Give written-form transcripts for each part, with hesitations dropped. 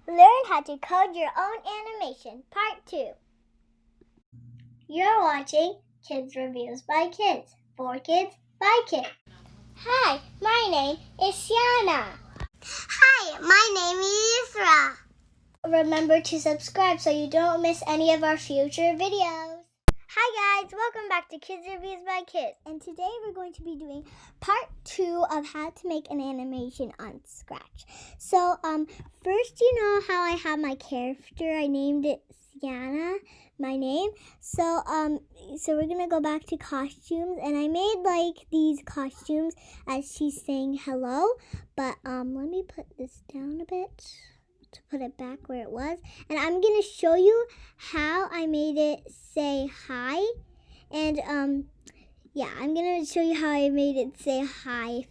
Learn how to code your own animation, Part 2. You're watching Kids Reviews by Kids, for kids, by kids. Hi, my name is Siyana. Hi, my name is Isra. Remember to subscribe so you don't miss any of our future videos. Hi guys, welcome back to Kids Reviews by Kids. And today we're going to be doing part 2 of how to make an animation on Scratch. So, first you know how I have my character, I named it Siyana, my name. So we're gonna go back to costumes, and I made like these costumes as she's saying hello. But let me put this down a bit to put it back where it was, and I'm gonna show you how I made it say hi. And yeah, I'm gonna show you how I made it say hi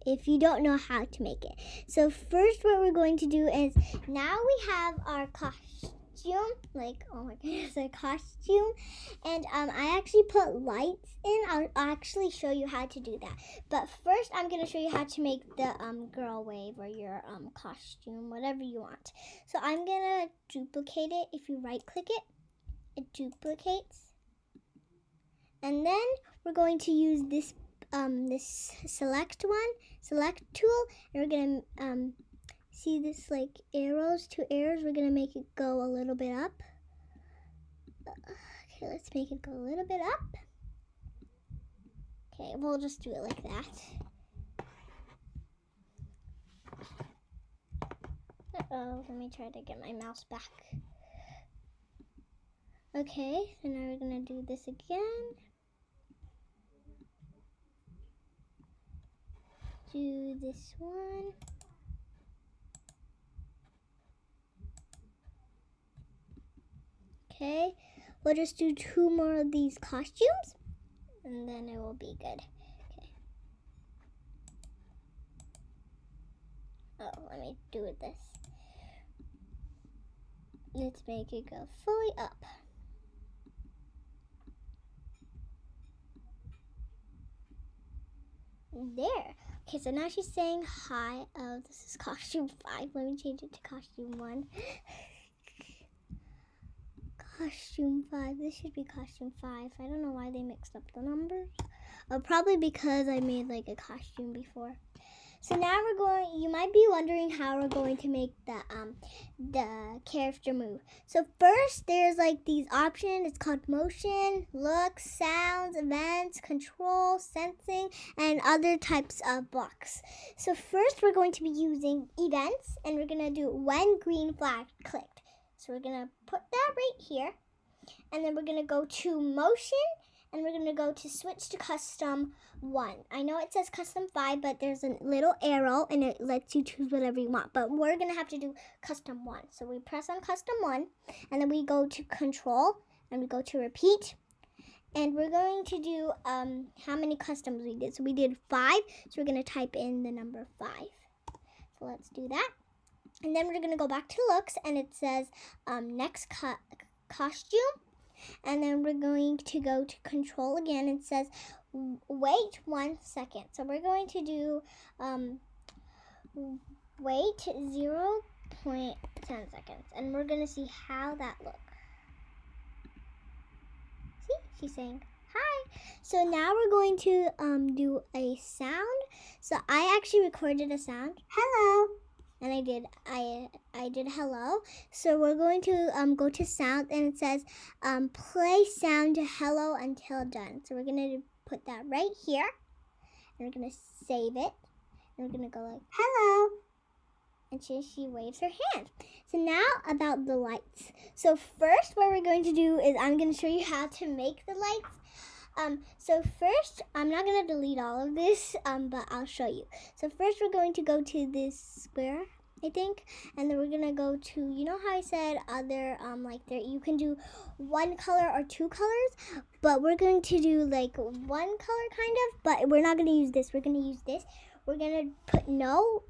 if you don't know how to make it. So first what we're going to do is, now we have our costume, like, oh my goodness, a costume, and I actually put lights in. I'll actually show you how to do that, but first I'm going to show you how to make the girl wave, or your costume, whatever you want. So I'm going to duplicate it. If you right click it, it duplicates, and then we're going to use this this select tool, and we're going to see this like arrows, 2 arrows. We're gonna make it go a little bit up. Okay, let's make it go a little bit up. Okay, we'll just do it like that. Uh-oh, let me try to get my mouse back. Okay, so now we're gonna do this again. Do this one. Okay, we'll just do 2 more of these costumes, and then it will be good. Okay. Oh, let me do it this. Let's make it go fully up. There. Okay, so now she's saying hi. Oh, this is costume 5. Let me change it to costume 1. Costume 5. This should be costume 5. I don't know why they mixed up the numbers. Probably because I made like a costume before. So now you might be wondering how we're going to make the character move. So first there's like these options. It's called motion, look, sounds, events, control, sensing, and other types of blocks. So first we're going to be using events, and we're going to do when green flag clicked. So we're going to put that right here, and then we're going to go to motion, and we're going to go to switch to custom 1. I know it says custom 5, but there's a little arrow and it lets you choose whatever you want, but we're going to have to do custom 1. So we press on custom 1, and then we go to control, and we go to repeat, and we're going to do how many customs we did. So we did 5, so we're going to type in the number 5. So let's do that. And then we're going to go back to looks, and it says next costume. And then we're going to go to control again. It says wait 1 second. So we're going to do wait 0.10 seconds. And we're going to see how that looks. See, she's saying hi. So now we're going to do a sound. So I actually recorded a sound. Hello. And I did hello. So we're going to go to sound, and it says play sound to hello until done. So we're going to put that right here, and we're going to save it, and we're going to go like hello, and she waves her hand. So now about the lights. So first what we're going to do is I'm going to show you how to make the lights. So first, I'm not going to delete all of this, but I'll show you. So first we're going to go to this square, I think, and then we're going to go to, you know how I said other, like there, you can do 1 color or 2 colors, but we're going to do like 1 color kind of, but we're not going to use this. We're going to use this. We're going to put no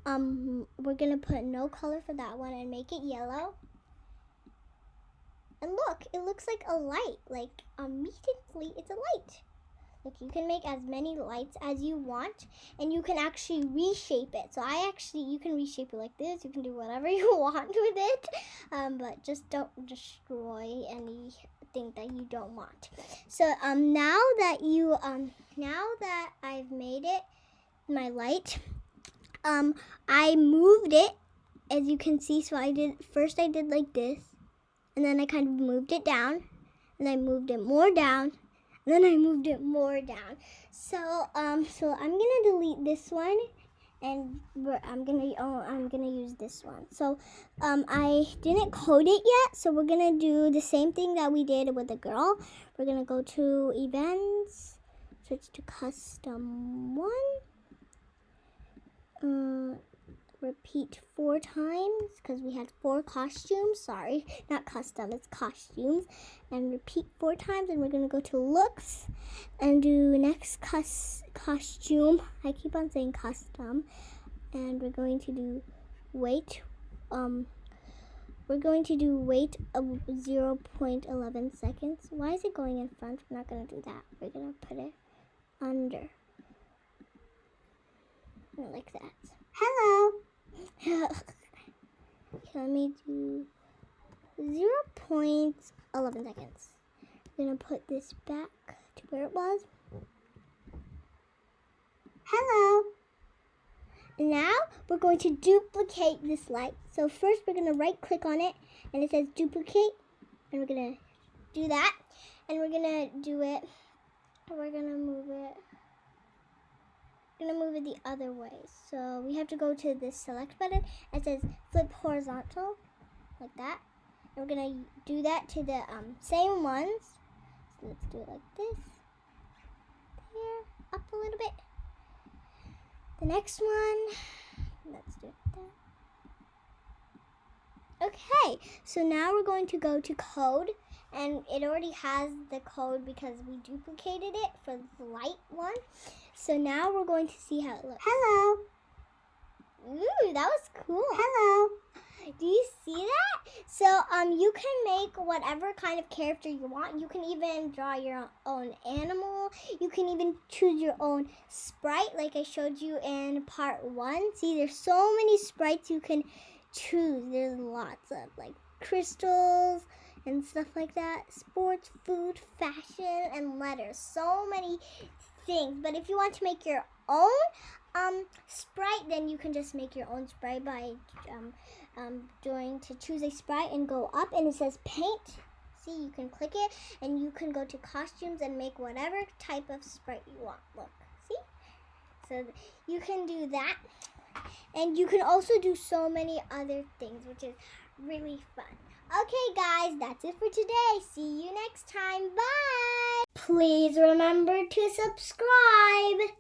color for that one and make it yellow. And look, it looks like a light. Like, immediately, it's a light. Look, you can make as many lights as you want, and you can actually reshape it. So you can reshape it like this. You can do whatever you want with it, but just don't destroy anything that you don't want. So now that I've made it, my light, I moved it, as you can see. So I did like this, and then I kind of moved it down, and I moved it more down, and then I moved it more down. So I'm gonna delete this one, and I'm gonna use this one. So I didn't code it yet, so we're gonna do the same thing that we did with the girl. We're gonna go to events, switch to custom one, repeat 4 times because we had 4 costumes. Sorry, not custom, it's costumes. And repeat 4 times, and we're gonna go to looks and do next costume. I keep on saying custom. And we're going to do weight. We're going to do weight of 0.11 seconds. Why is it going in front? We're not gonna do that. We're gonna put it under, like that. Hello. Let me do 0.11 seconds. I'm gonna put this back to where it was. Hello. Now we're going to duplicate this light. So first we're gonna right click on it, and it says duplicate, and we're gonna do that, and we're gonna do it. We're gonna move it. Gonna move it the other way. So we have to go to this select button. It says flip horizontal, like that. And we're gonna do that to the same ones. So let's do it like this. There, up a little bit. The next one, let's do it there. Okay, so now we're going to go to code, and it already has the code because we duplicated it for the light one. So now we're going to see how it looks. Hello. Ooh, that was cool. Hello. Do you see that? So you can make whatever kind of character you want. You can even draw your own animal. You can even choose your own sprite, like I showed you in part 1. See, there's so many sprites you can choose. There's lots of like crystals and stuff like that. Sports, food, fashion, and letters. So many things. But if you want to make your own sprite, then you can just make your own sprite by choose a sprite and go up, and it says paint. See, you can click it, and you can go to costumes and make whatever type of sprite you want. Look, see? So you can do that, and you can also do so many other things, which is really fun. Okay, guys, that's it for today. See you next time. Bye! Please remember to subscribe.